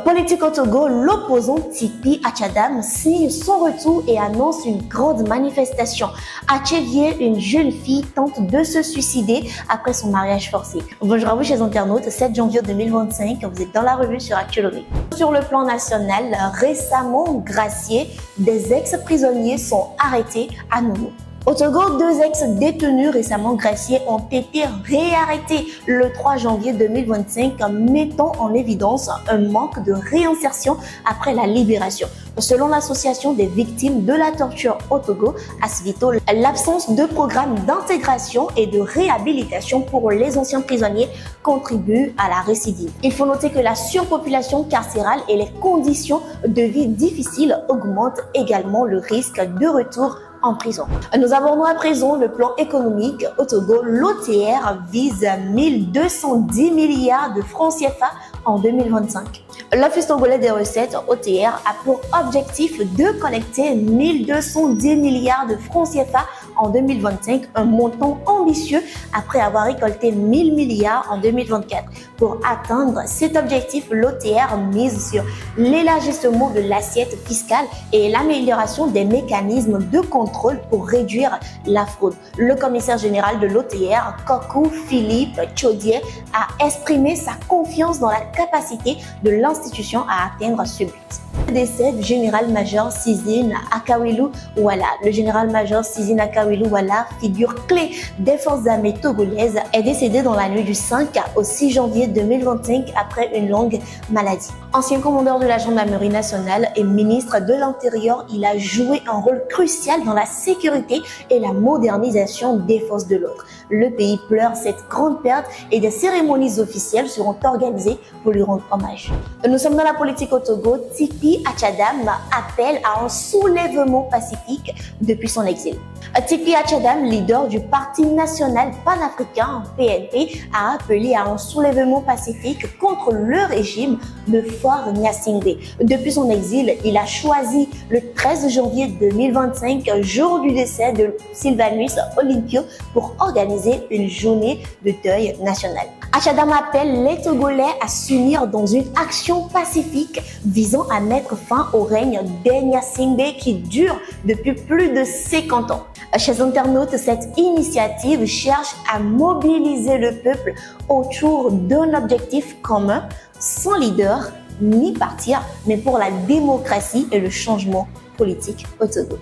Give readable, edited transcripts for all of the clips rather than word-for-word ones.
Politique au Togo, l'opposant Tipi Achadam signe son retour et annonce une grande manifestation. À Tchévié, une jeune fille tente de se suicider après son mariage forcé. Bonjour à vous chers internautes, 7 janvier 2025, vous êtes dans la revue sur Actualité. Sur le plan national, récemment graciés, des ex-prisonniers sont arrêtés à nouveau. Au Togo, 2 ex-détenus récemment graciés ont été réarrêtés le 3 janvier 2025, mettant en évidence un manque de réinsertion après la libération. Selon l'association des victimes de la torture au Togo, ASVITO, l'absence de programme d'intégration et de réhabilitation pour les anciens prisonniers contribue à la récidive. Il faut noter que la surpopulation carcérale et les conditions de vie difficiles augmentent également le risque de retour en prison. Nous abordons à présent le plan économique au Togo. L'OTR vise 1210 milliards de francs CFA en 2025. L'Office togolais des recettes, OTR, a pour objectif de collecter 1210 milliards de francs CFA en 2025, un montant ambitieux après avoir récolté 1000 milliards en 2024. Pour atteindre cet objectif, l'OTR mise sur l'élargissement de l'assiette fiscale et l'amélioration des mécanismes de contrôle pour réduire la fraude. Le commissaire général de l'OTR, Kokou Philippe Chaudier, a exprimé sa confiance dans la capacité de l'institution à atteindre ce but. Le décès du général-major Sizine Akawilou Wala. Le général-major Sizine Akawilou Wala, figure clé des forces armées togolaises, est décédé dans la nuit du 5 au 6 janvier 2025 après une longue maladie. Ancien commandeur de la gendarmerie nationale et ministre de l'Intérieur, il a joué un rôle crucial dans la sécurité et la modernisation des forces de l'ordre. Le pays pleure cette grande perte et des cérémonies officielles seront organisées pour lui rendre hommage. Nous sommes dans la politique au Togo. Tipi Achadam appelle à un soulèvement pacifique depuis son exil. Tipi Achadam, leader du Parti national panafricain PNP, a appelé à un soulèvement pacifique contre le régime de Faure Gnassingbé. Depuis son exil, il a choisi le 13 janvier 2025, jour du décès de Sylvanus Olympio, pour organiser une journée de deuil national. Achadam appelle les Togolais à s'unir dans une action pacifique visant à mettre fin au règne des Gnassingbé qui dure depuis plus de 50 ans. Chers internautes, cette initiative cherche à mobiliser le peuple autour d'un objectif commun, sans leader ni parti, mais pour la démocratie et le changement politique au Togo.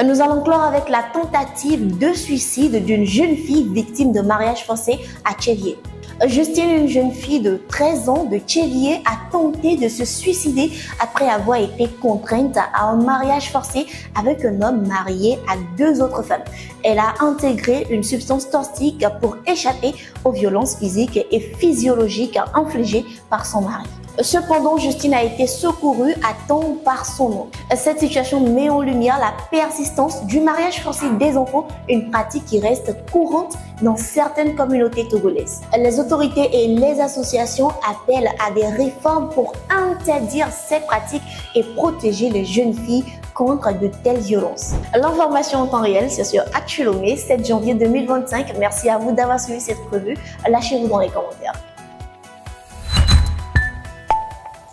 Nous allons clore avec la tentative de suicide d'une jeune fille victime de mariage forcé à Tchévié. Justine, une jeune fille de 13 ans de Tchévié, a tenté de se suicider après avoir été contrainte à un mariage forcé avec un homme marié à 2 autres femmes. Elle a intégré une substance toxique pour échapper aux violences physiques et physiologiques infligées par son mari. Cependant, Justine a été secourue à temps par son nom. Cette situation met en lumière la persistance du mariage forcé des enfants, une pratique qui reste courante dans certaines communautés togolaises. Les autorités et les associations appellent à des réformes pour interdire ces pratiques et protéger les jeunes filles contre de telles violences. L'information en temps réel, c'est sur Actualité, 7 janvier 2025. Merci à vous d'avoir suivi cette revue. Lâchez-vous dans les commentaires.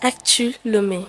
Actu Lomé.